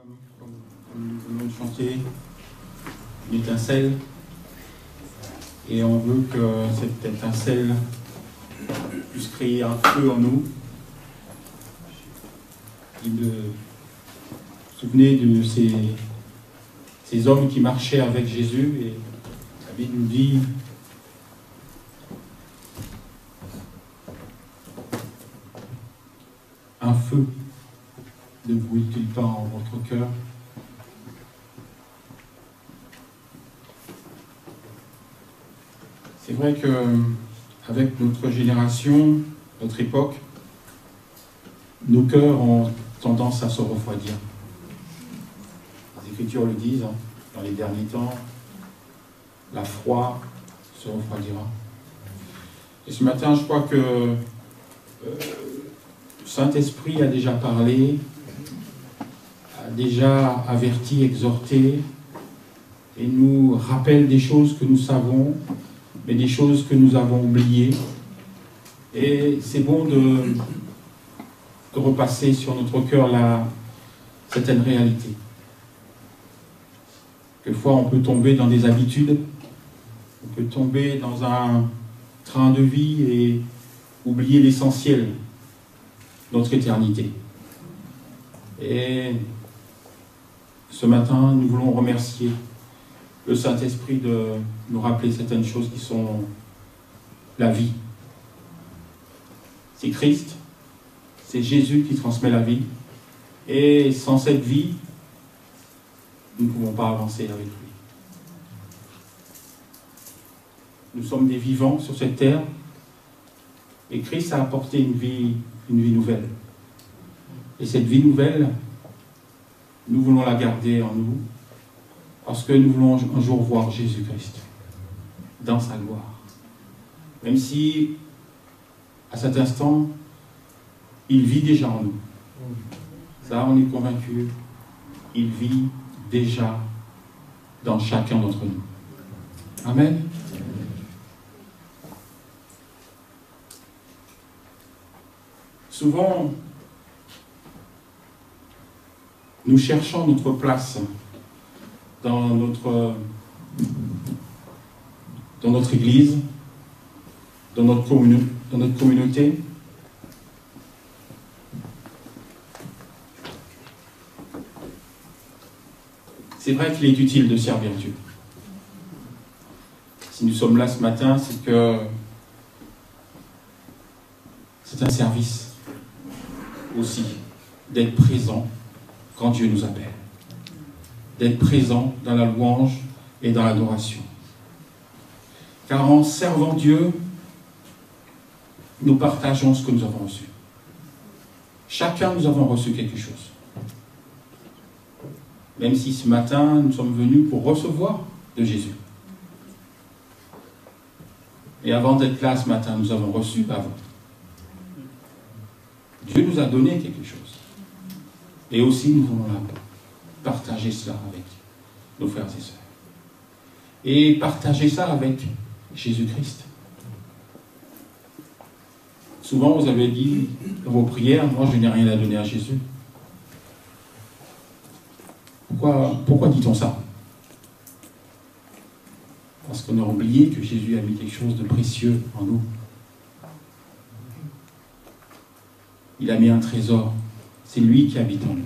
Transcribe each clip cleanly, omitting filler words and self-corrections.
Comme nous venons de chanter, une étincelle, et on veut que cette étincelle puisse créer un feu en nous. Vous souvenez de ces hommes qui marchaient avec Jésus, et la Bible nous dit un feu ne brûle-t-il pas en votre cœur? C'est vrai qu'avec notre génération, notre époque, nos cœurs ont tendance à se refroidir. Les Écritures le disent, dans les derniers temps, la foi se refroidira. Et ce matin, je crois que le Saint-Esprit a déjà parlé, a déjà averti, exhorté, et nous rappelle des choses que nous savons, mais des choses que nous avons oubliées. Et c'est bon de repasser sur notre cœur certaines réalités. Quelquefois, on peut tomber dans des habitudes, on peut tomber dans un train de vie et oublier l'essentiel, notre éternité. Et ce matin, nous voulons remercier le Saint-Esprit de nous rappeler certaines choses qui sont la vie. C'est Christ, c'est Jésus qui transmet la vie. Et sans cette vie, nous ne pouvons pas avancer avec lui. Nous sommes des vivants sur cette terre, et Christ a apporté une vie nouvelle. Et cette vie nouvelle, nous voulons la garder en nous, parce que nous voulons un jour voir Jésus-Christ dans sa gloire. Même si, à cet instant, il vit déjà en nous. Ça, on est convaincu, il vit déjà dans chacun d'entre nous. Amen. Souvent, nous cherchons notre place dans notre église, dans notre communauté. C'est vrai qu'il est utile de servir Dieu. Si nous sommes là ce matin, c'est que c'est un service aussi d'être présent quand Dieu nous appelle. D'être présent dans la louange et dans l'adoration. Car en servant Dieu, nous partageons ce que nous avons reçu. Chacun, nous avons reçu quelque chose. Même si ce matin, nous sommes venus pour recevoir de Jésus. Et avant d'être là ce matin, nous avons reçu avant. Dieu nous a donné quelque chose. Et aussi, nous voulons partager cela avec nos frères et sœurs. Et partager ça avec Jésus-Christ. Souvent, vous avez dit dans vos prières, moi, je n'ai rien à donner à Jésus. Pourquoi dit-on ça? Parce qu'on a oublié que Jésus a mis quelque chose de précieux en nous. Il a mis un trésor. C'est lui qui habite en nous.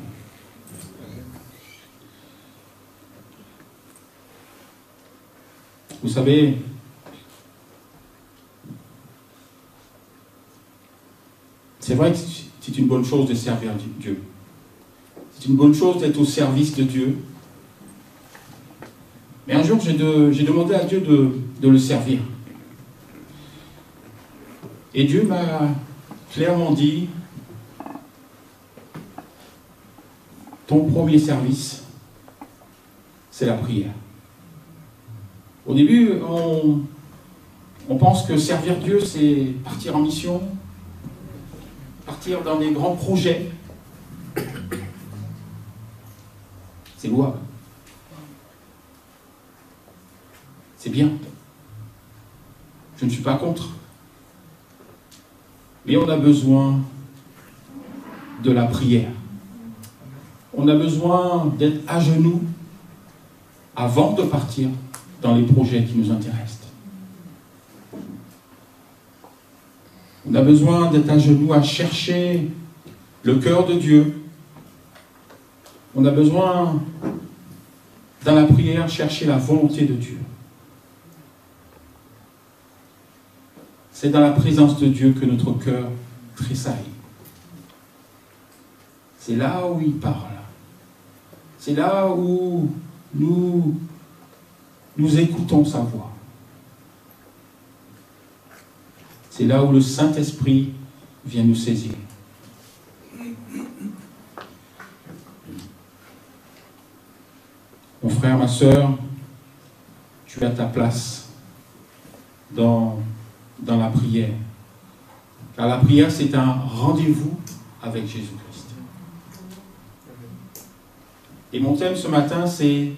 Vous savez, c'est vrai que c'est une bonne chose de servir Dieu. C'est une bonne chose d'être au service de Dieu. Mais un jour, j'ai demandé à Dieu de le servir. Et Dieu m'a clairement dit, ton premier service, c'est la prière. Au début, on pense que servir Dieu, c'est partir en mission, partir dans des grands projets. C'est louable. C'est bien. Je ne suis pas contre. Mais on a besoin de la prière. On a besoin d'être à genoux avant de partir dans les projets qui nous intéressent. On a besoin d'être à genoux à chercher le cœur de Dieu. On a besoin, dans la prière, chercher la volonté de Dieu. C'est dans la présence de Dieu que notre cœur tressaille. C'est là où il parle. C'est là où nous écoutons sa voix. C'est là où le Saint-Esprit vient nous saisir. Mon frère, ma sœur, tu as ta place dans la prière. Car la prière, c'est un rendez-vous avec Jésus-Christ. Et mon thème ce matin, c'est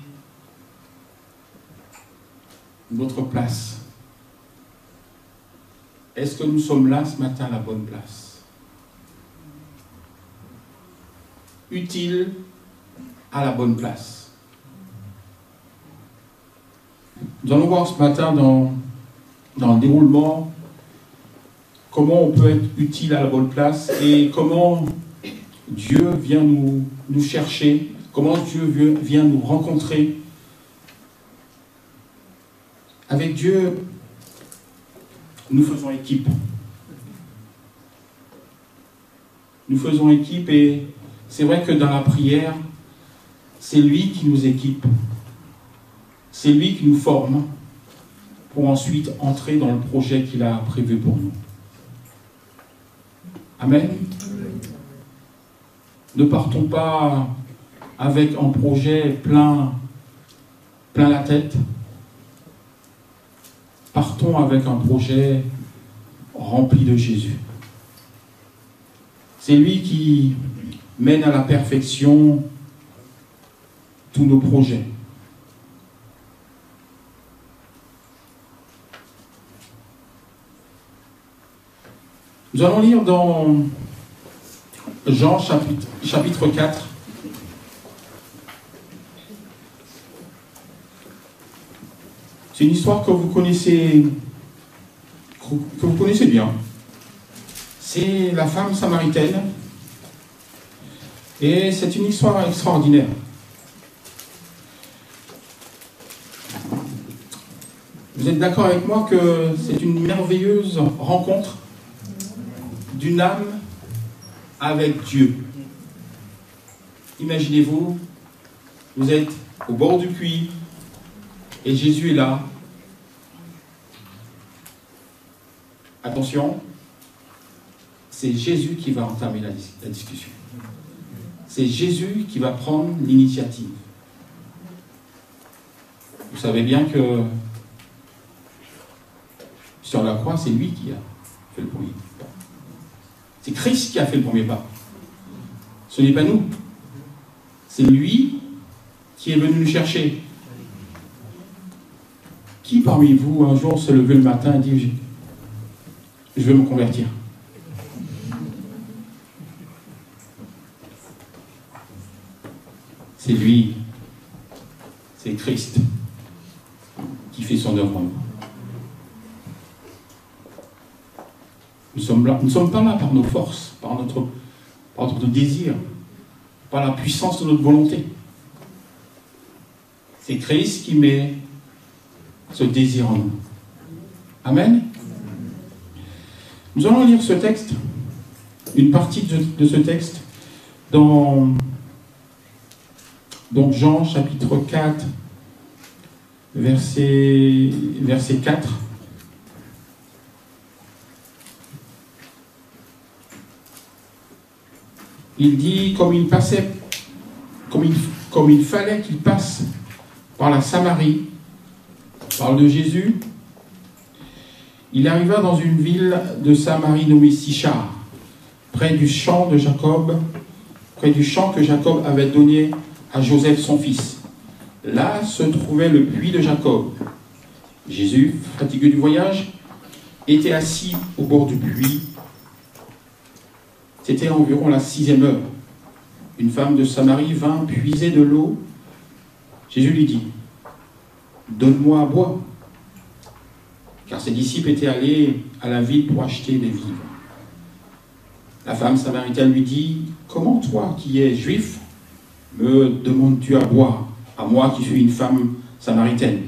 notre place. Est-ce que nous sommes là ce matin à la bonne place? Utile à la bonne place. Nous allons voir ce matin dans le déroulement comment on peut être utile à la bonne place et comment Dieu vient nous chercher, comment Dieu vient nous rencontrer. Avec Dieu, nous faisons équipe. Nous faisons équipe et c'est vrai que dans la prière, c'est lui qui nous équipe. C'est lui qui nous forme pour ensuite entrer dans le projet qu'il a prévu pour nous. Amen. Ne partons pas avec un projet plein la tête. Partons avec un projet rempli de Jésus. C'est lui qui mène à la perfection tous nos projets. Nous allons lire dans Jean chapitre 4. C'est une histoire que vous connaissez bien. C'est la femme samaritaine. Et c'est une histoire extraordinaire. Vous êtes d'accord avec moi que c'est une merveilleuse rencontre d'une âme avec Dieu. Imaginez-vous, vous êtes au bord du puits et Jésus est là. Attention, c'est Jésus qui va entamer la discussion. C'est Jésus qui va prendre l'initiative. Vous savez bien que sur la croix, c'est lui qui a fait le premier pas. C'est Christ qui a fait le premier pas. Ce n'est pas nous. C'est lui qui est venu nous chercher. Qui parmi vous, un jour, se lever le matin et dit « Je veux me convertir ». C'est lui, c'est Christ qui fait son œuvre en nous. Nous ne sommes pas là par nos forces, par notre désir, par la puissance de notre volonté. C'est Christ qui met ce désir en nous. Amen. Nous allons lire ce texte, une partie de ce texte, dans Jean chapitre 4, verset 4. Il dit, comme il fallait qu'il passe par la Samarie, parle de Jésus, il arriva dans une ville de Samarie nommée Sichar, près du champ que Jacob avait donné à Joseph son fils. Là se trouvait le puits de Jacob. Jésus, fatigué du voyage, était assis au bord du puits. C'était environ la 6e heure. une femme de Samarie vint puiser de l'eau. Jésus lui dit, « Donne-moi à boire. » Car ses disciples étaient allés à la ville pour acheter des vivres. La femme samaritaine lui dit, « Comment toi, qui es juif, me demandes-tu à boire, à moi qui suis une femme samaritaine ?»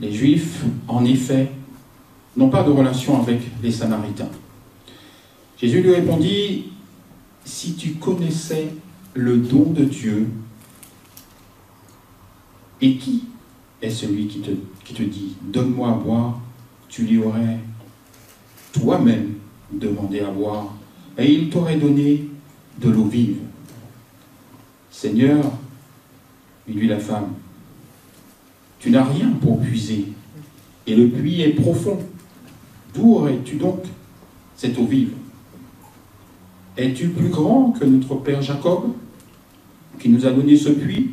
Les Juifs, en effet, n'ont pas de relation avec les Samaritains. Jésus lui répondit, « Si tu connaissais le don de Dieu, et qui est celui qui te dit, donne-moi à boire, tu lui aurais toi-même demandé à boire, et il t'aurait donné de l'eau vive. » Seigneur, lui dit la femme, tu n'as rien pour puiser, et le puits est profond. D'où aurais-tu donc cette eau vive? Es-tu plus grand que notre père Jacob, qui nous a donné ce puits,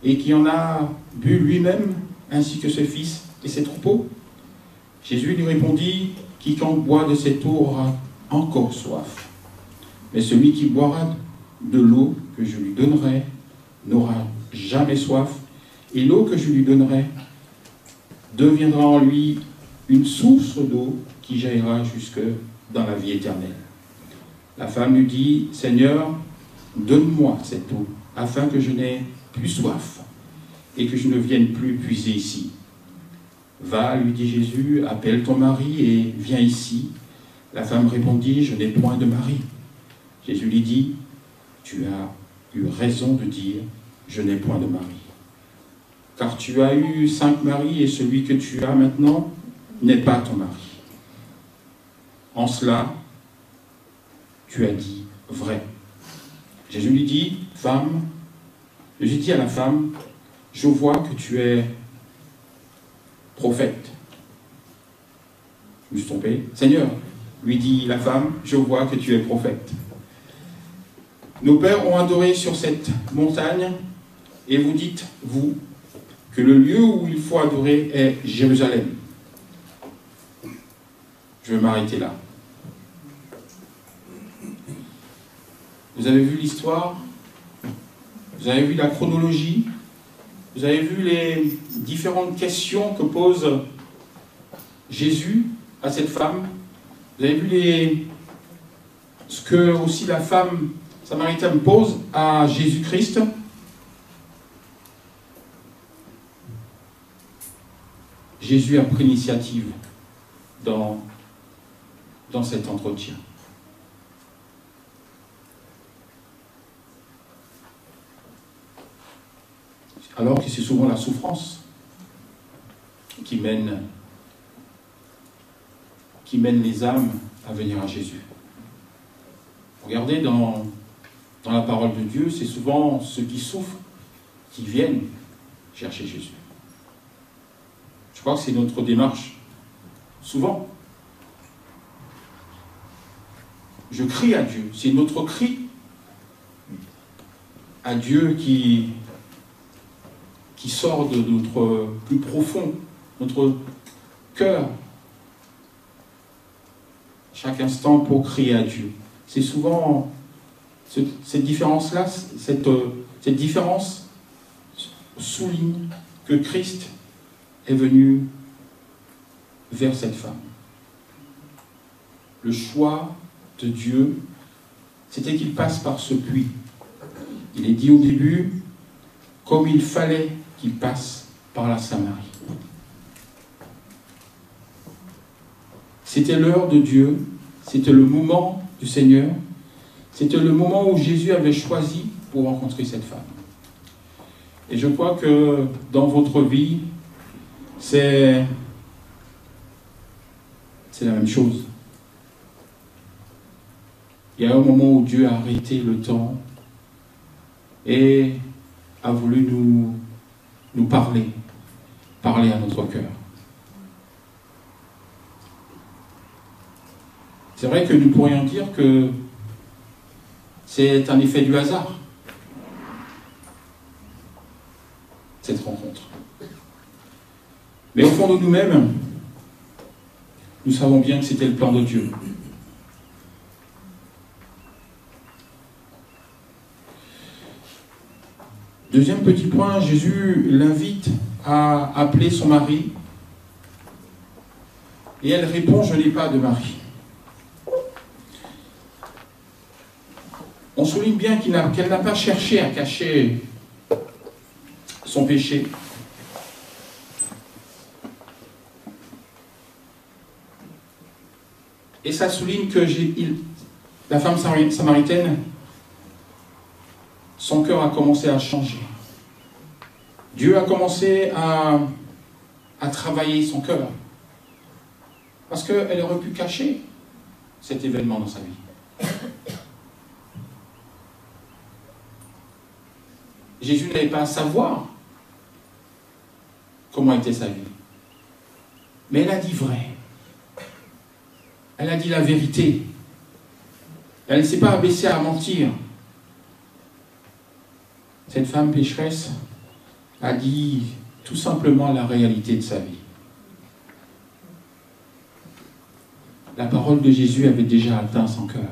et qui en a bu lui-même, ainsi que ses fils et ses troupeaux? Jésus lui répondit, quiconque boit de cette eau aura encore soif. Mais celui qui boira de l'eau que je lui donnerai n'aura jamais soif, et l'eau que je lui donnerai deviendra en lui une source d'eau qui jaillira jusque dans la vie éternelle. La femme lui dit, Seigneur, donne-moi cette eau, afin que je n'ai plus soif, et que je ne vienne plus puiser ici. Va, lui dit Jésus, appelle ton mari et viens ici. La femme répondit, je n'ai point de mari. Jésus lui dit, tu as eu raison de dire, je n'ai point de mari. Car tu as eu 5 maris et celui que tu as maintenant n'est pas ton mari. En cela, tu as dit vrai. Jésus lui dit, femme, Jésus dit à la femme, je vois que tu es prophète. Je me suis trompé. Seigneur, lui dit la femme, je vois que tu es prophète. Nos pères ont adoré sur cette montagne, et vous dites, vous, que le lieu où il faut adorer est Jérusalem. Je vais m'arrêter là. Vous avez vu l'histoire, vous avez vu la chronologie, vous avez vu les différentes questions que pose Jésus à cette femme. Vous avez vu ce que aussi la femme samaritaine pose à Jésus-Christ. Jésus a pris l'initiative dans cet entretien. Alors que c'est souvent la souffrance qui mène les âmes à venir à Jésus. Regardez dans la parole de Dieu, c'est souvent ceux qui souffrent qui viennent chercher Jésus. Je crois que c'est notre démarche. Souvent, je crie à Dieu. C'est notre cri à Dieu qui sort de notre plus profond, notre cœur, chaque instant pour crier à Dieu. C'est souvent cette différence-là, cette différence souligne que Christ est venu vers cette femme. Le choix de Dieu, c'était qu'il passe par ce puits. Il est dit au début, comme il fallait qu'il passe par la Samarie. C'était l'heure de Dieu, c'était le moment du Seigneur, c'était le moment où Jésus avait choisi pour rencontrer cette femme. Et je crois que dans votre vie, c'est la même chose. Il y a un moment où Dieu a arrêté le temps et a voulu nous parler à notre cœur. C'est vrai que nous pourrions dire que c'est un effet du hasard, cette rencontre. Mais au fond de nous-mêmes, nous savons bien que c'était le plan de Dieu. Deuxième petit point, Jésus l'invite à appeler son mari. Et elle répond, je n'ai pas de mari. On souligne bien qu'elle n'a pas cherché à cacher son péché. Et ça souligne que la femme samaritaine, son cœur a commencé à changer. Dieu a commencé à travailler son cœur. Parce qu'elle aurait pu cacher cet événement dans sa vie. Jésus n'avait pas à savoir comment était sa vie. Mais elle a dit vrai. Elle a dit la vérité. Elle ne s'est pas abaissée à mentir. Cette femme pécheresse a dit tout simplement la réalité de sa vie. La parole de Jésus avait déjà atteint son cœur.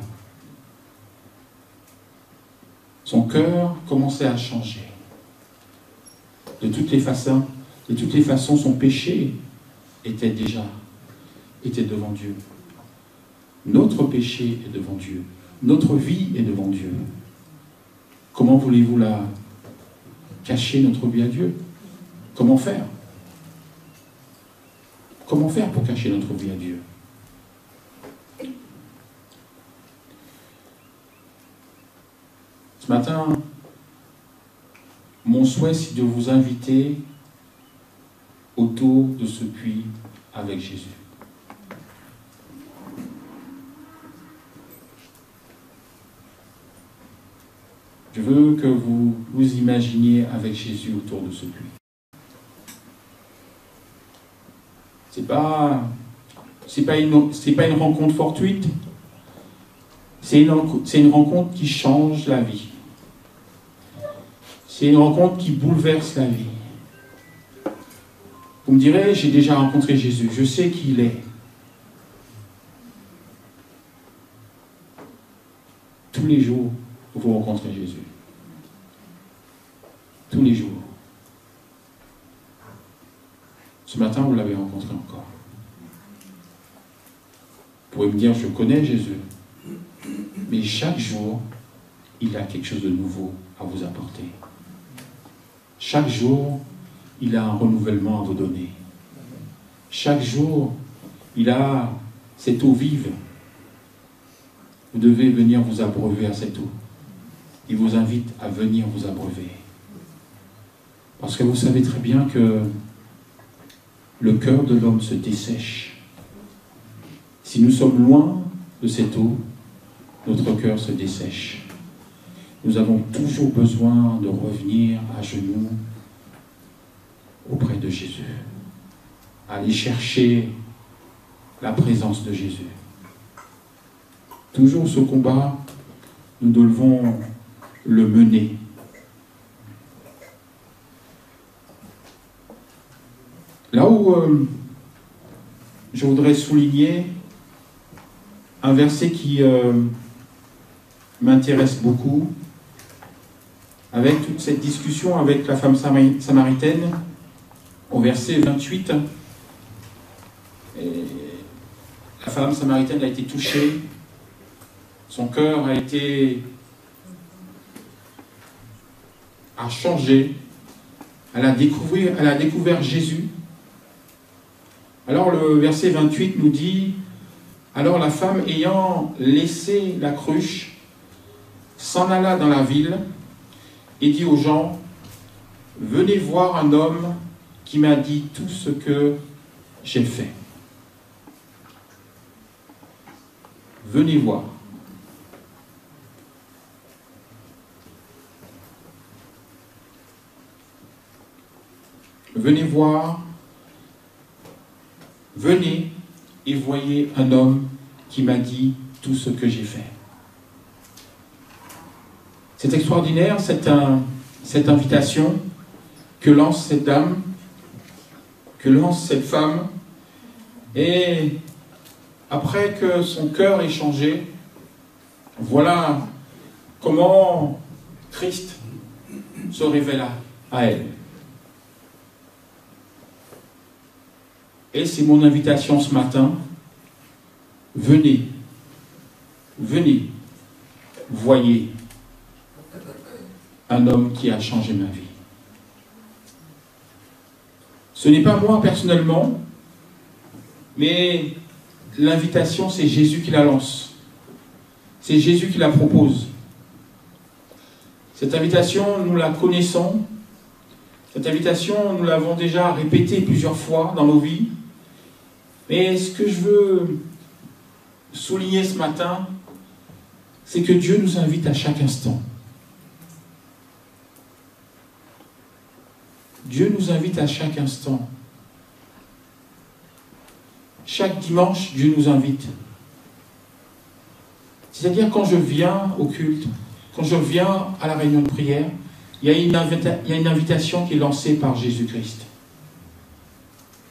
Son cœur commençait à changer. De toutes les façons, son péché était devant Dieu. Notre péché est devant Dieu. Notre vie est devant Dieu. Comment voulez-vous cacher notre vie à Dieu? Comment faire? Comment faire pour cacher notre vie à Dieu? Ce matin, mon souhait, c'est de vous inviter autour de ce puits avec Jésus. Je veux que vous vous imaginiez avec Jésus autour de ce puits. C'est pas une rencontre fortuite. C'est une rencontre qui change la vie. C'est une rencontre qui bouleverse la vie. Vous me direz, j'ai déjà rencontré Jésus, je sais qui il est. Tous les jours, vous rencontrez Jésus. Tous les jours. Ce matin, vous l'avez rencontré encore. Vous pouvez me dire, je connais Jésus. Mais chaque jour, il a quelque chose de nouveau à vous apporter. Chaque jour, il a un renouvellement à vous donner. Chaque jour, il a cette eau vive. Vous devez venir vous abreuver à cette eau. Il vous invite à venir vous abreuver. Parce que vous savez très bien que le cœur de l'homme se dessèche. Si nous sommes loin de cette eau, notre cœur se dessèche. Nous avons toujours besoin de revenir à genoux auprès de Jésus. Aller chercher la présence de Jésus. Toujours ce combat, nous devons le mener. Là où je voudrais souligner un verset qui m'intéresse beaucoup, avec toute cette discussion avec la femme samaritaine, au verset 28, la femme samaritaine a été touchée, son cœur a changé, elle a découvert Jésus. Alors le verset 28 nous dit, alors la femme ayant laissé la cruche, s'en alla dans la ville et dit aux gens, venez voir un homme qui m'a dit tout ce que j'ai fait. Venez voir. Venez voir. Venez et voyez un homme qui m'a dit tout ce que j'ai fait. C'est extraordinaire, cette invitation que lance cette dame, que lance cette femme. Et après que son cœur ait changé, voilà comment Christ se révèle à elle. Et c'est mon invitation ce matin. Venez, venez, voyez un homme qui a changé ma vie. Ce n'est pas moi personnellement, mais l'invitation, c'est Jésus qui la lance. C'est Jésus qui la propose. Cette invitation, nous la connaissons. Cette invitation, nous l'avons déjà répétée plusieurs fois dans nos vies. Mais ce que je veux souligner ce matin, c'est que Dieu nous invite à chaque instant. Dieu nous invite à chaque instant. Chaque dimanche, Dieu nous invite. C'est-à-dire quand je viens au culte, quand je viens à la réunion de prière, il y a une invitation qui est lancée par Jésus-Christ.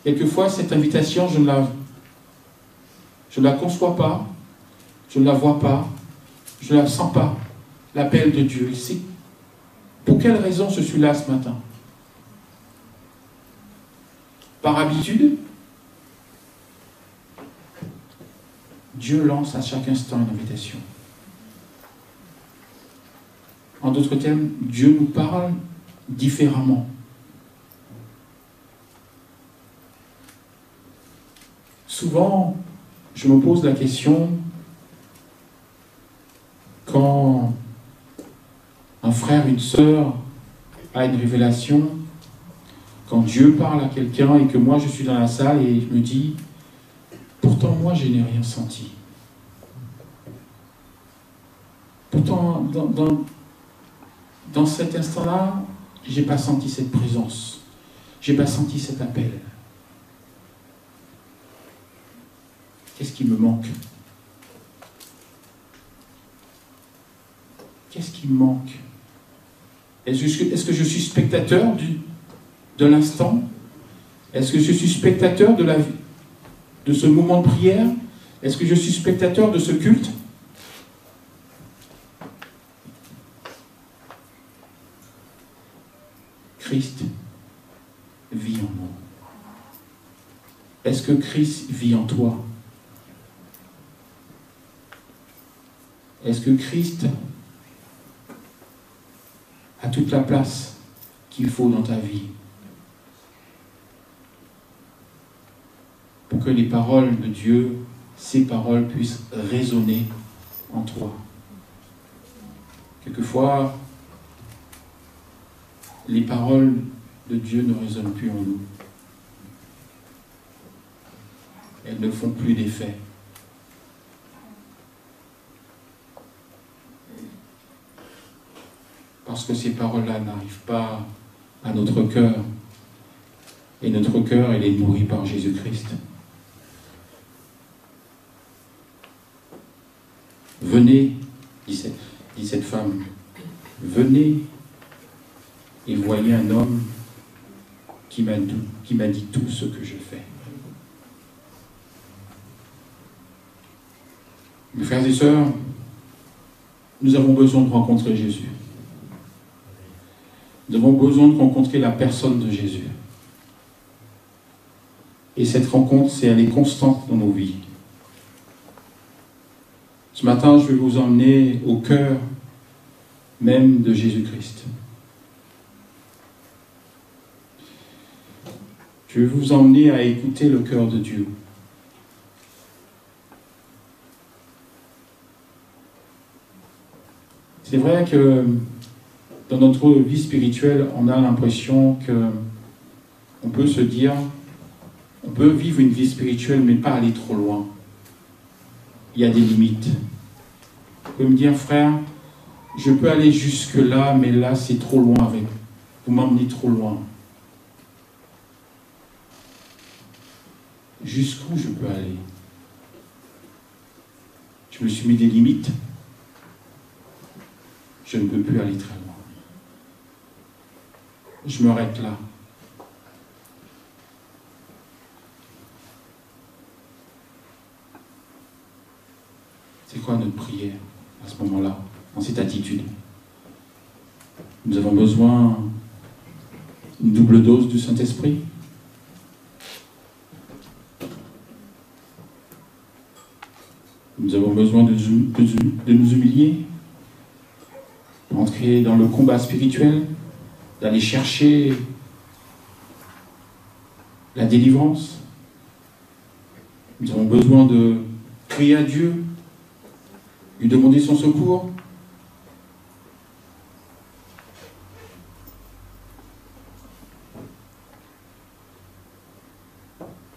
Quelquefois, cette invitation, je ne la conçois pas, je ne la vois pas, je ne la sens pas. L'appel de Dieu ici. Pour quelle raison je suis là ce matin? Par habitude, Dieu lance à chaque instant une invitation. En d'autres termes, Dieu nous parle différemment. Souvent, je me pose la question, quand un frère, une sœur a une révélation, quand Dieu parle à quelqu'un et que moi je suis dans la salle et je me dis, pourtant moi je n'ai rien senti. Pourtant, dans cet instant-là, je n'ai pas senti cette présence. Je n'ai pas senti cet appel. Qu'est-ce qui me manque? Qu'est-ce qui me manque? Est-ce que je suis spectateur de l'instant? Est-ce que je suis spectateur de ce moment de prière? Est-ce que je suis spectateur de ce culte? Christ vit en nous. Est-ce que Christ vit en toi? Est-ce que Christ a toute la place qu'il faut dans ta vie pour que les paroles de Dieu, ces paroles puissent résonner en toi? Quelquefois, les paroles de Dieu ne résonnent plus en nous. Elles ne font plus d'effet. Parce que ces paroles-là n'arrivent pas à notre cœur. Et notre cœur, il est nourri par Jésus-Christ. Venez, dit cette femme, venez et voyez un homme qui m'a dit tout ce que je fais. Mes frères et sœurs, nous avons besoin de rencontrer Jésus. Nous avons besoin de rencontrer la personne de Jésus. Et cette rencontre, elle est constante dans nos vies. Ce matin, je vais vous emmener au cœur même de Jésus-Christ. Je vais vous emmener à écouter le cœur de Dieu. C'est vrai que dans notre vie spirituelle, on a l'impression qu'on peut se dire, on peut vivre une vie spirituelle, mais pas aller trop loin. Il y a des limites. Vous pouvez me dire, frère, je peux aller jusque là, mais là, c'est trop loin avec. Vous m'emmenez trop loin. Jusqu'où je peux aller? Je me suis mis des limites. Je ne peux plus aller très loin. Je m'arrête là. C'est quoi notre prière à ce moment-là, dans cette attitude? Nous avons besoin d'une double dose du Saint-Esprit. Nous avons besoin de nous humilier, d'entrer dans le combat spirituel, d'aller chercher la délivrance. Nous avons besoin de crier à Dieu, lui demander son secours.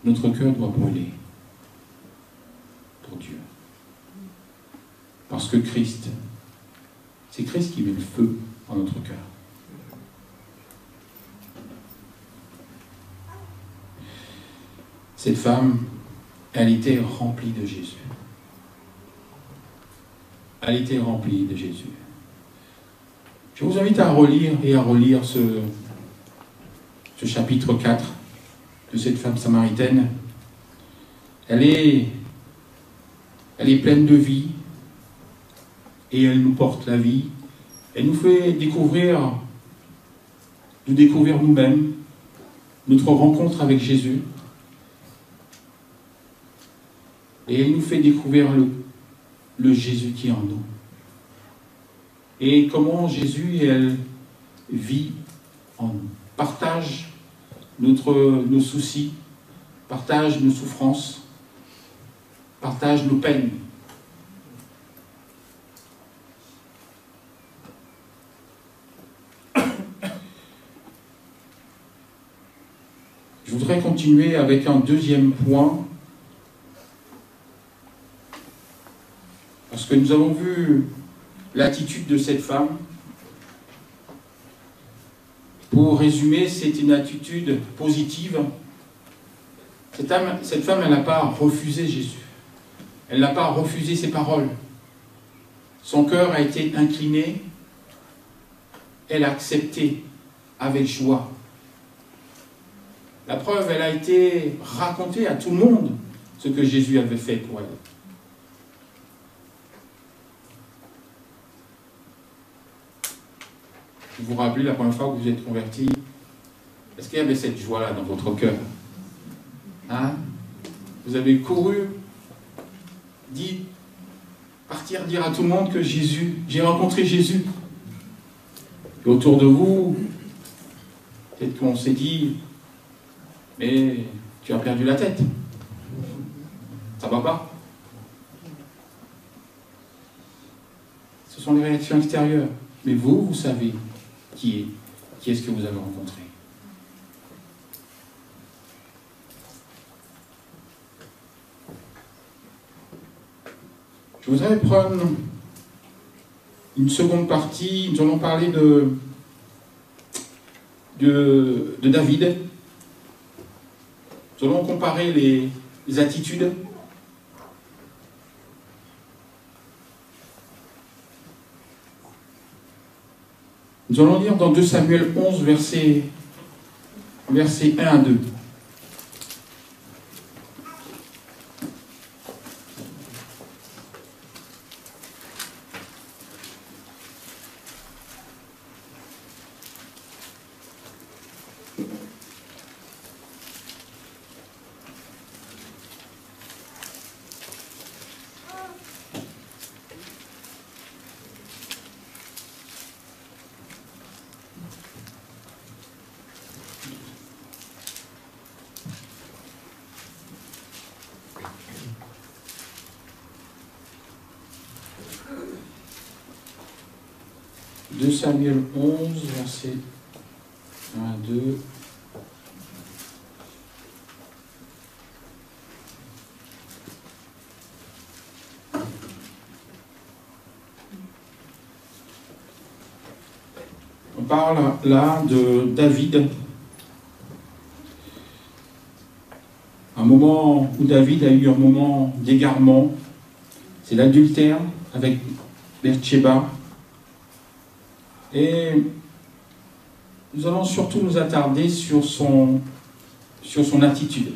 Notre cœur doit brûler pour Dieu. Parce que Christ, c'est Christ qui met le feu en notre cœur. Cette femme, elle était remplie de Jésus. Elle était remplie de Jésus. Je vous invite à relire et à relire ce chapitre 4 de cette femme samaritaine. Elle est pleine de vie et elle nous porte la vie. Elle nous fait découvrir nous-mêmes, notre rencontre avec Jésus. Et elle nous fait découvrir le Jésus qui est en nous. Et comment Jésus, elle vit en nous. Partage nos soucis, partage nos souffrances, partage nos peines. Je voudrais continuer avec un deuxième point, parce que nous avons vu l'attitude de cette femme. Pour résumer, c'est une attitude positive. Cette femme, elle n'a pas refusé Jésus. Elle n'a pas refusé ses paroles. Son cœur a été incliné. Elle a accepté avec joie. La preuve, elle a été racontée à tout le monde ce que Jésus avait fait pour elle. Vous vous rappelez la première fois que vous êtes converti? Est-ce qu'il y avait cette joie-là dans votre cœur? Hein? Vous avez couru, partir dire à tout le monde que j'ai rencontré Jésus. Et autour de vous, peut-être qu'on s'est dit, mais tu as perdu la tête. Ça va pas? Ce sont les réactions extérieures. Mais vous savez qui est-ce que vous avez rencontré. Je voudrais prendre une seconde partie. Nous allons parler de David. Nous allons comparer les attitudes. Nous allons lire dans 2 Samuel 11, versets 1 à 2. Samuel 11, versets 1 à 2. On parle là de David. Un moment où David a eu un moment d'égarement. C'est l'adultère avec Bathsheba. Et nous allons surtout nous attarder sur son attitude.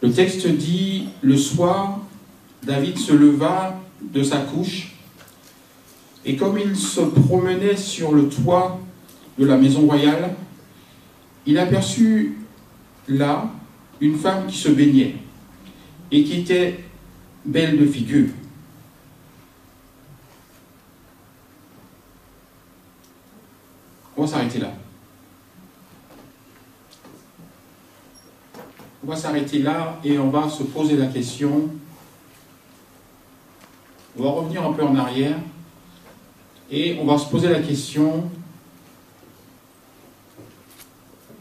Le texte dit, le soir, David se leva de sa couche Et comme il se promenait sur le toit de la maison royale, il aperçut là une femme qui se baignait et qui était belle de figure. On va s'arrêter là. On va s'arrêter là et on va se poser la question. On va revenir un peu en arrière et on va se poser la question.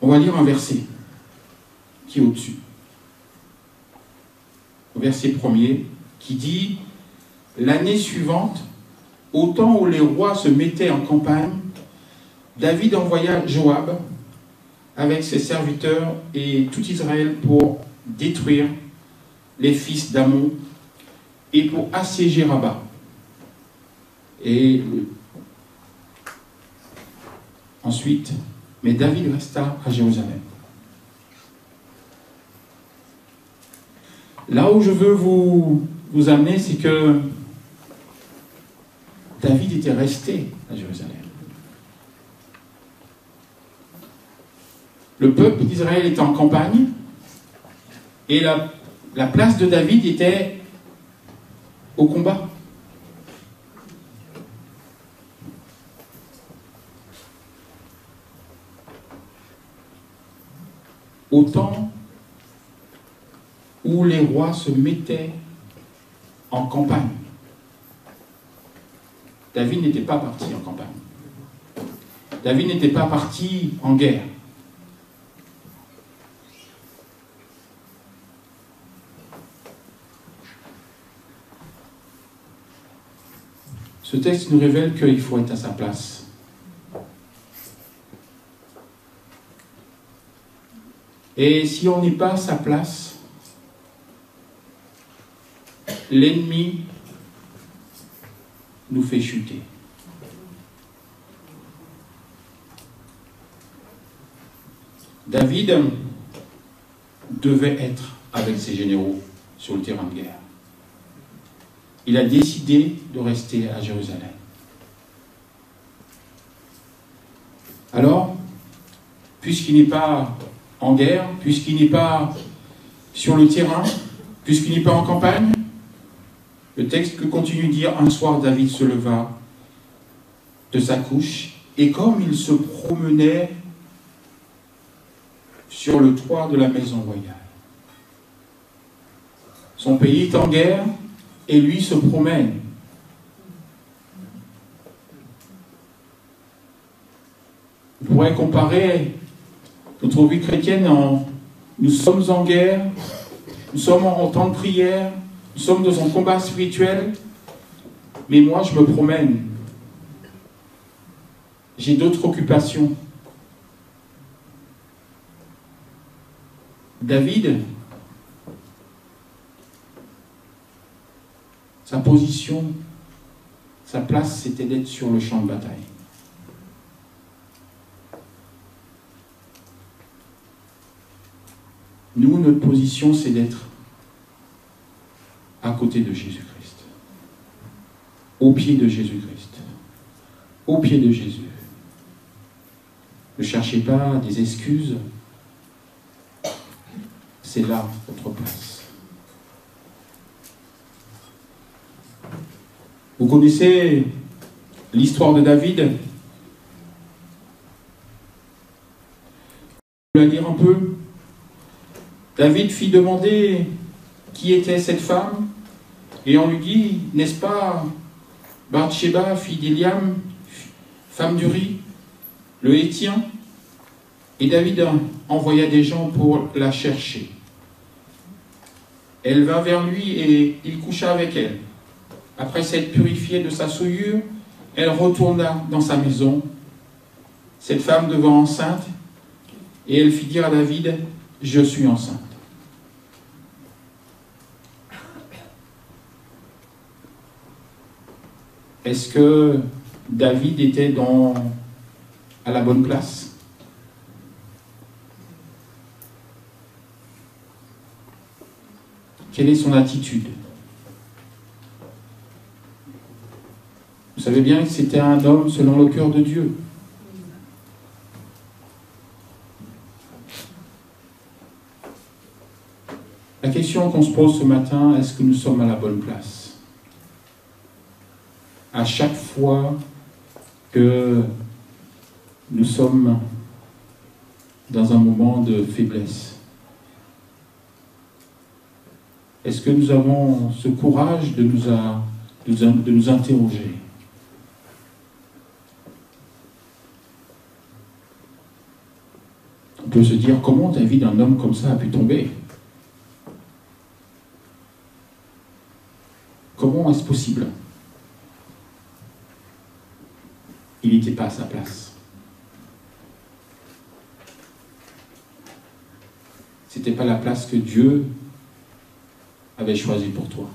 On va lire un verset qui est au-dessus. Le verset premier qui dit « L'année suivante, au temps où les rois se mettaient en campagne, David envoya Joab avec ses serviteurs et tout Israël pour détruire les fils d'Ammon et pour assiéger Rabat. » Et ensuite, mais David resta à Jérusalem. Là où je veux vous amener, c'est que David était resté à Jérusalem. Le peuple d'Israël était en campagne et la place de David était au combat. Au temps où les rois se mettaient en campagne. David n'était pas parti en campagne. David n'était pas parti en guerre. Ce texte nous révèle qu'il faut être à sa place. Et si on n'est pas à sa place, l'ennemi nous fait chuter. David devait être avec ses généraux sur le terrain de guerre. Il a décidé de rester à Jérusalem. Alors, puisqu'il n'est pas en guerre, puisqu'il n'est pas sur le terrain, puisqu'il n'est pas en campagne, le texte que continue de dire, un soir David se leva de sa couche, et comme il se promenait sur le toit de la maison royale. Son pays est en guerre, et lui se promène. On pourrait comparer notre vie chrétienne en nous sommes en guerre, nous sommes en temps de prière, nous sommes dans un combat spirituel, mais moi je me promène. J'ai d'autres occupations. David, sa position, sa place, c'était d'être sur le champ de bataille. Nous, notre position, c'est d'être à côté de Jésus-Christ, au pied de Jésus-Christ, au pied de Jésus. Ne cherchez pas des excuses, c'est là votre place. Vous connaissez l'histoire de David? Je vais la lire un peu. David fit demander qui était cette femme, et on lui dit, n'est-ce pas Bathsheba, fille d'Eliam, femme d'Uri, le Héthien? Et David envoya des gens pour la chercher. Elle vint vers lui et il coucha avec elle. Après s'être purifiée de sa souillure, elle retourna dans sa maison. Cette femme devint enceinte, et elle fit dire à David, « Je suis enceinte. » Est-ce que David était à la bonne place? Quelle est son attitude? Vous savez bien que c'était un homme selon le cœur de Dieu. La question qu'on se pose ce matin, est-ce que nous sommes à la bonne place? À chaque fois que nous sommes dans un moment de faiblesse, est-ce que nous avons ce courage de nous interroger? On peut se dire, comment la vie d'un homme comme ça a pu tomber? Comment est-ce possible? Il n'était pas à sa place. C'était pas la place que Dieu avait choisie pour toi.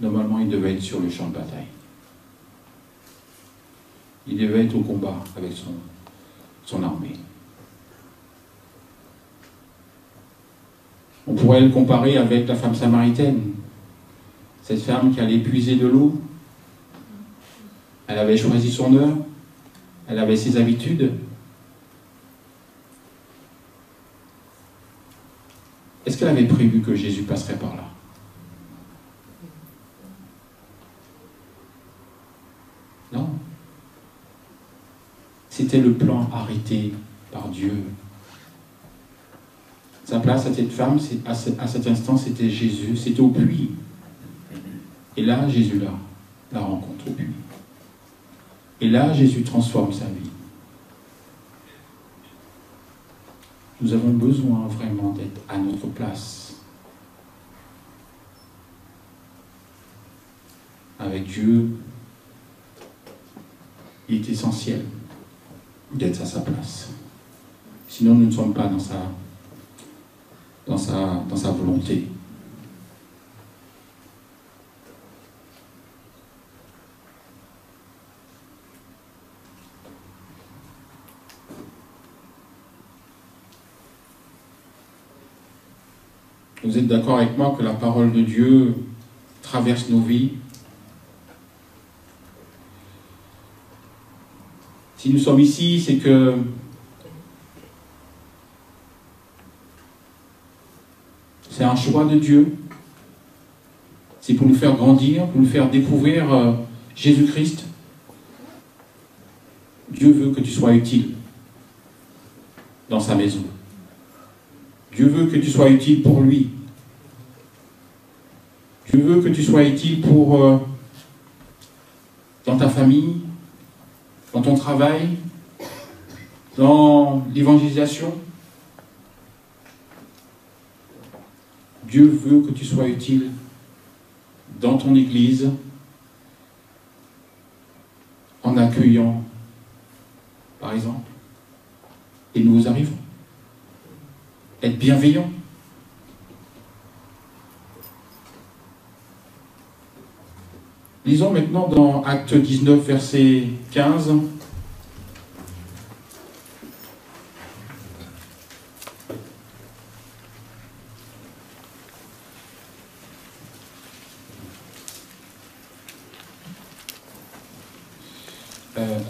Normalement, il devait être sur le champ de bataille. Il devait être au combat avec son armée. On pourrait le comparer avec la femme samaritaine. Cette femme qui allait puiser de l'eau. Elle avait choisi son heure. Elle avait ses habitudes. Est-ce qu'elle avait prévu que Jésus passerait par là? Non. C'était le plan arrêté par Dieu. Sa place à cette femme, à cet instant, c'était Jésus, c'était au puits. Et là, Jésus la rencontre au puits. Et là, Jésus transforme sa vie. Nous avons besoin vraiment d'être à notre place. Avec Dieu, il est essentiel d'être à sa place. Sinon, nous ne sommes pas dans sa volonté. Vous êtes d'accord avec moi que la parole de Dieu traverse nos vies? Si nous sommes ici, c'est que c'est un choix de Dieu. C'est pour nous faire grandir, pour nous faire découvrir Jésus-Christ. Dieu veut que tu sois utile dans sa maison. Dieu veut que tu sois utile pour lui. Dieu veut que tu sois utile dans ta famille, dans ton travail, dans l'évangélisation. Dieu veut que tu sois utile dans ton église, en accueillant, par exemple. Et nous arrivons. Être bienveillant. Lisons maintenant dans Acte 19, verset 15.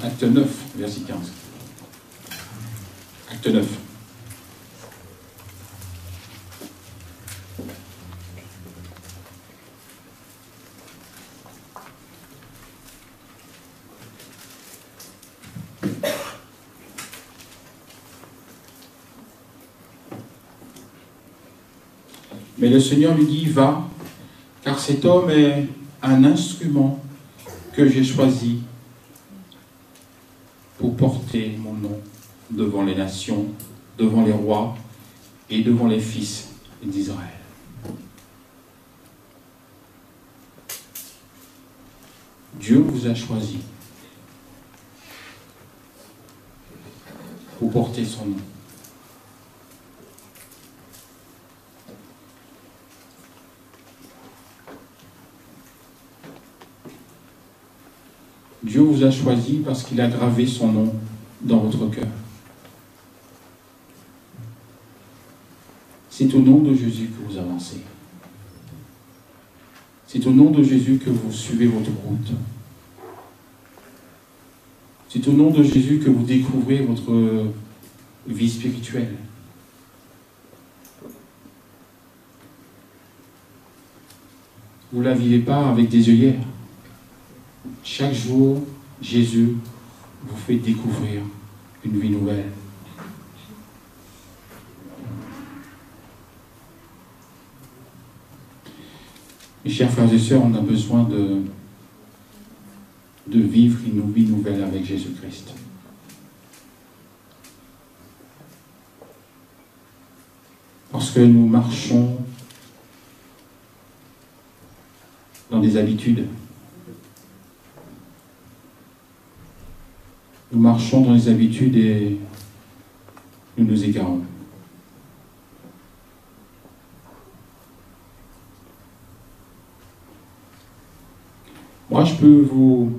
Acte 9, verset 15. Acte 9. Mais le Seigneur lui dit, va, car cet homme est un instrument que j'ai choisi pour porter mon nom devant les nations, devant les rois et devant les fils d'Israël. Dieu vous a choisi pour porter son nom. Dieu vous a choisi parce qu'il a gravé son nom dans votre cœur. C'est au nom de Jésus que vous avancez. C'est au nom de Jésus que vous suivez votre route. C'est au nom de Jésus que vous découvrez votre vie spirituelle. Vous ne la vivez pas avec des œillères. Chaque jour, Jésus vous fait découvrir une vie nouvelle. Mes chers frères et sœurs, on a besoin de vivre une vie nouvelle avec Jésus-Christ. Parce que nous marchons dans des habitudes. Nous marchons dans les habitudes et nous nous égarons. Moi, je peux vous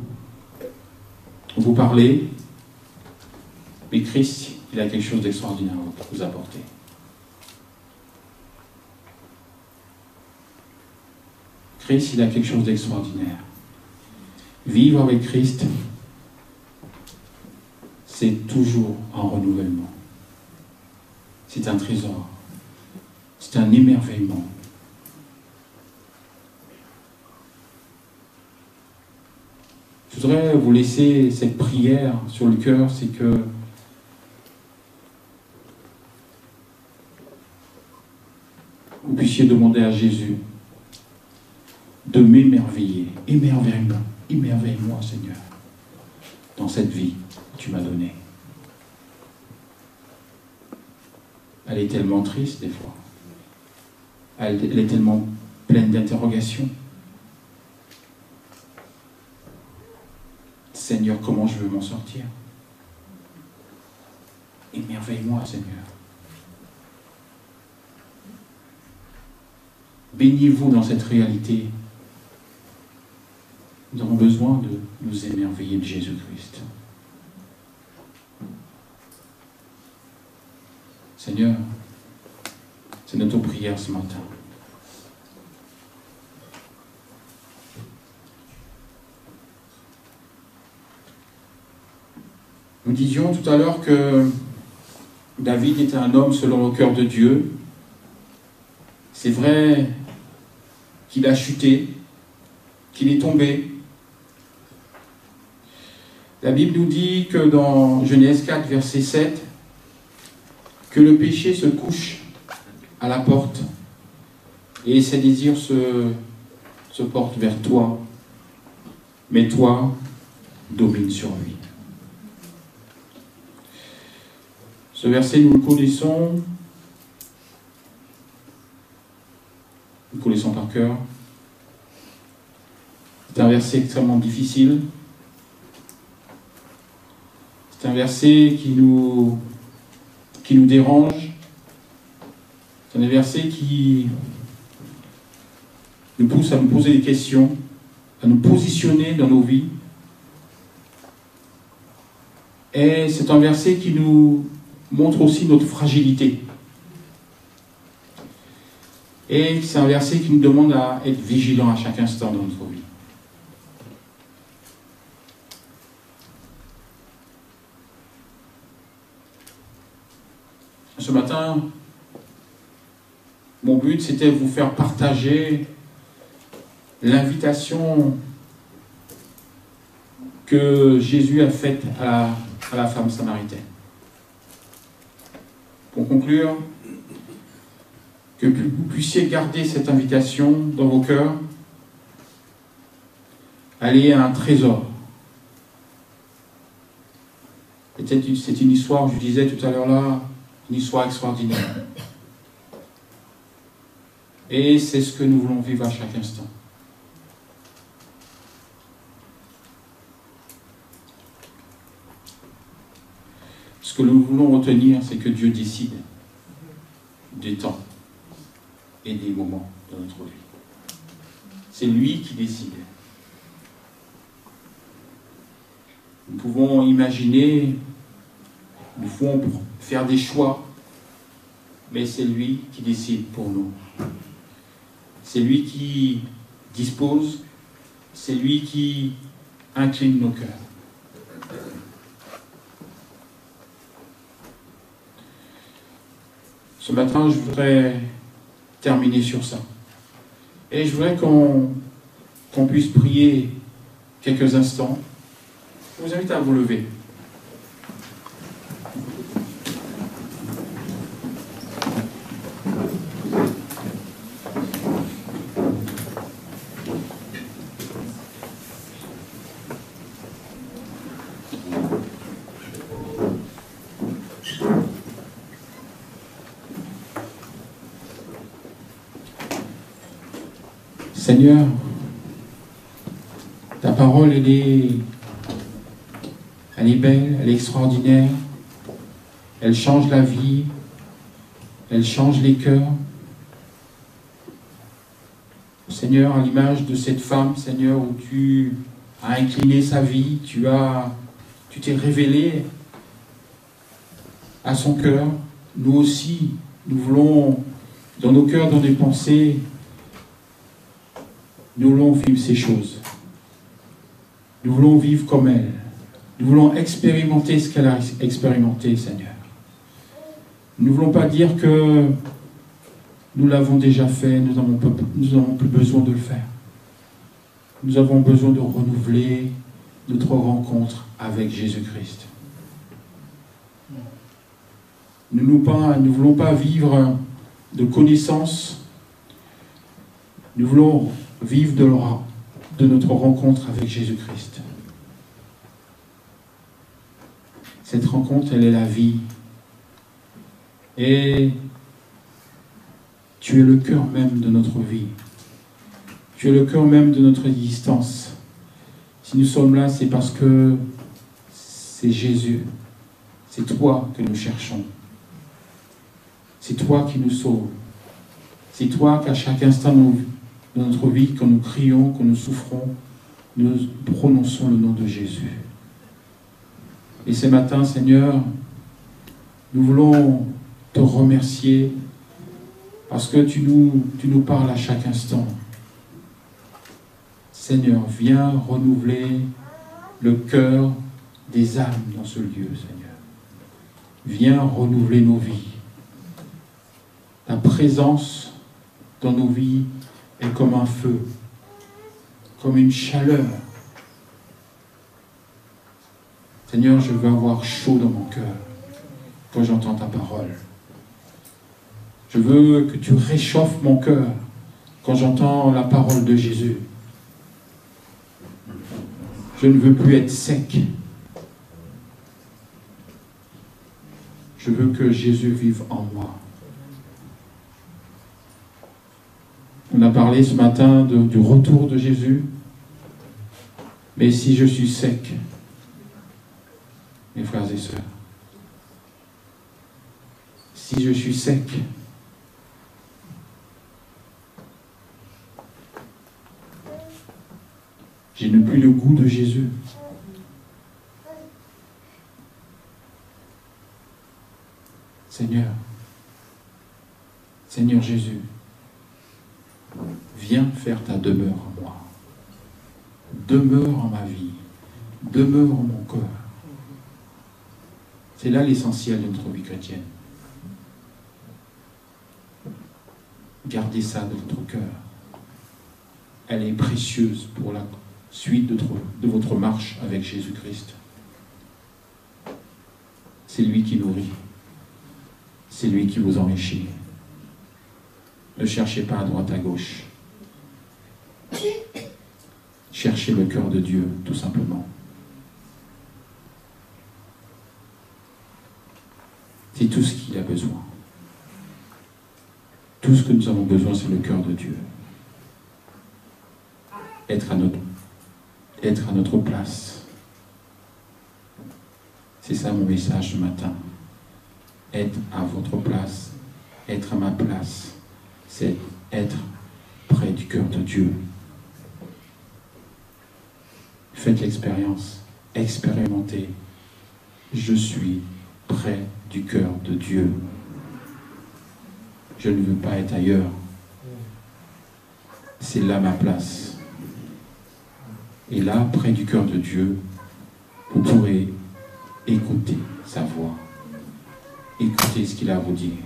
parler, mais Christ, il a quelque chose d'extraordinaire à vous apporter. Christ, il a quelque chose d'extraordinaire. Vivre avec Christ, c'est toujours un renouvellement. C'est un trésor. C'est un émerveillement. Je voudrais vous laisser cette prière sur le cœur, c'est que vous puissiez demander à Jésus de m'émerveiller. Émerveille-moi, émerveille-moi, Seigneur, dans cette vie que tu m'as donnée. Elle est tellement triste des fois. Elle est tellement pleine d'interrogations. Seigneur, comment je veux m'en sortir? Émerveille-moi, Seigneur. Baignez-vous dans cette réalité. Nous avons besoin de nous émerveiller de Jésus-Christ. Seigneur, c'est notre prière ce matin. Nous disions tout à l'heure que David était un homme selon le cœur de Dieu. C'est vrai qu'il a chuté, qu'il est tombé. La Bible nous dit que dans Genèse 4, verset 7, que le péché se couche à la porte et ses désirs se portent vers toi, mais toi domine sur lui. Ce verset, nous le connaissons par cœur. C'est un verset extrêmement difficile. C'est un verset qui nous dérange. C'est un verset qui nous pousse à nous poser des questions, à nous positionner dans nos vies. Et c'est un verset qui nous montre aussi notre fragilité. Et c'est un verset qui nous demande à être vigilants à chaque instant de notre vie. Ce matin, mon but, c'était de vous faire partager l'invitation que Jésus a faite à la femme samaritaine. Pour conclure, que vous puissiez garder cette invitation dans vos cœurs, aller à un trésor. C'est une histoire, je disais tout à l'heure là, une histoire extraordinaire. Et c'est ce que nous voulons vivre à chaque instant. Ce que nous voulons retenir, c'est que Dieu décide des temps et des moments de notre vie. C'est lui qui décide. Nous pouvons imaginer, nous pouvons faire des choix, mais c'est lui qui décide pour nous. C'est lui qui dispose, c'est lui qui incline nos cœurs. Ce matin, je voudrais terminer sur ça. Et je voudrais qu'on puisse prier quelques instants. Je vous invite à vous lever. Seigneur, ta parole, elle est belle, elle est extraordinaire, elle change la vie, elle change les cœurs. Seigneur, à l'image de cette femme, Seigneur, où tu as incliné sa vie, tu t'es révélé à son cœur. Nous aussi, nous voulons, dans nos cœurs, dans des pensées, nous voulons vivre ces choses. Nous voulons vivre comme elle. Nous voulons expérimenter ce qu'elle a expérimenté, Seigneur. Nous ne voulons pas dire que nous l'avons déjà fait, nous n'avons plus besoin de le faire. Nous avons besoin de renouveler notre rencontre avec Jésus-Christ. Nous ne voulons pas vivre de connaissances. Nous voulons vivre de notre rencontre avec Jésus-Christ. Cette rencontre, elle est la vie. Et tu es le cœur même de notre vie. Tu es le cœur même de notre existence. Si nous sommes là, c'est parce que c'est Jésus. C'est toi que nous cherchons. C'est toi qui nous sauves. C'est toi qu'à chaque instant de notre vie, quand nous crions, quand nous souffrons, nous prononçons le nom de Jésus. Et ce matin, Seigneur, nous voulons te remercier parce que tu nous parles à chaque instant. Seigneur, viens renouveler le cœur des âmes dans ce lieu, Seigneur. Viens renouveler nos vies. Ta présence dans nos vies est comme un feu, comme une chaleur. Seigneur, je veux avoir chaud dans mon cœur quand j'entends ta parole. Je veux que tu réchauffes mon cœur quand j'entends la parole de Jésus. Je ne veux plus être sec. Je veux que Jésus vive en moi. On a parlé ce matin du retour de Jésus. Mais si je suis sec, mes frères et sœurs, si je suis sec, je n'ai plus le goût de Jésus. Seigneur, Seigneur Jésus, viens faire ta demeure en moi. Demeure en ma vie. Demeure en mon cœur. C'est là l'essentiel de notre vie chrétienne. Gardez ça dans votre cœur. Elle est précieuse pour la suite de votre marche avec Jésus-Christ. C'est lui qui nourrit. C'est lui qui vous enrichit. Ne cherchez pas à droite à gauche. Cherchez le cœur de Dieu, tout simplement. C'est tout ce qu'il a besoin. Tout ce que nous avons besoin, c'est le cœur de Dieu. Être à notre place. C'est ça mon message ce matin. Être à votre place, être à ma place, c'est être près du cœur de Dieu. Faites l'expérience, expérimentez. Je suis près du cœur de Dieu. Je ne veux pas être ailleurs. C'est là ma place. Et là, près du cœur de Dieu, vous pourrez écouter sa voix. Écoutez ce qu'il a à vous dire.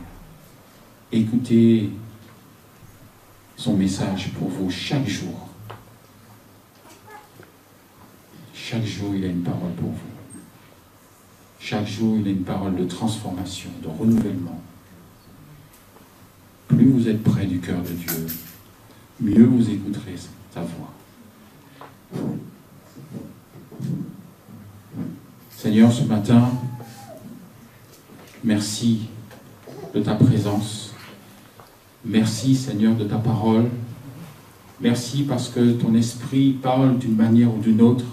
Écoutez son message pour vous chaque jour. Chaque jour, il a une parole pour vous. Chaque jour, il a une parole de transformation, de renouvellement. Plus vous êtes près du cœur de Dieu, mieux vous écouterez sa voix. Seigneur, ce matin, merci de ta présence. Merci, Seigneur, de ta parole. Merci parce que ton esprit parle d'une manière ou d'une autre.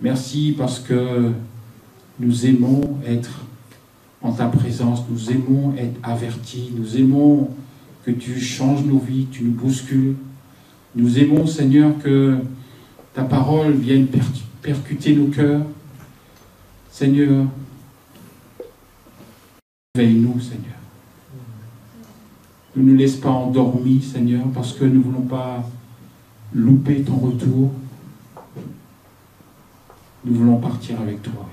Merci parce que nous aimons être en ta présence, nous aimons être avertis, nous aimons que tu changes nos vies, tu nous bouscules. Nous aimons, Seigneur, que ta parole vienne percuter nos cœurs. Seigneur, éveille-nous, Seigneur. Ne nous laisse pas endormis, Seigneur, parce que nous ne voulons pas louper ton retour. Nous voulons partir avec toi.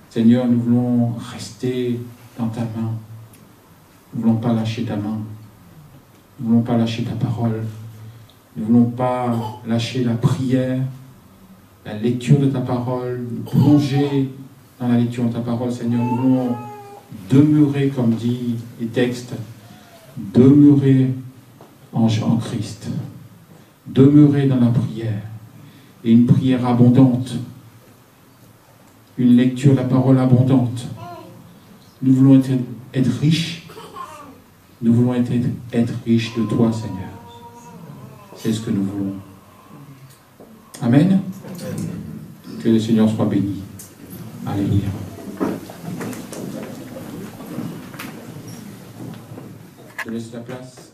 Seigneur, nous voulons rester dans ta main. Nous ne voulons pas lâcher ta main. Nous ne voulons pas lâcher ta parole. Nous ne voulons pas lâcher la prière, la lecture de ta parole, nous plonger dans la lecture de ta parole, Seigneur. Nous voulons demeurer, comme dit les textes, demeurer en Christ. Demeurer dans la prière. Et une prière abondante. Une lecture de la parole abondante. Nous voulons être riches. Nous voulons être riches de toi, Seigneur. C'est ce que nous voulons. Amen. Que le Seigneur soit béni. Alléluia. Je laisse la place.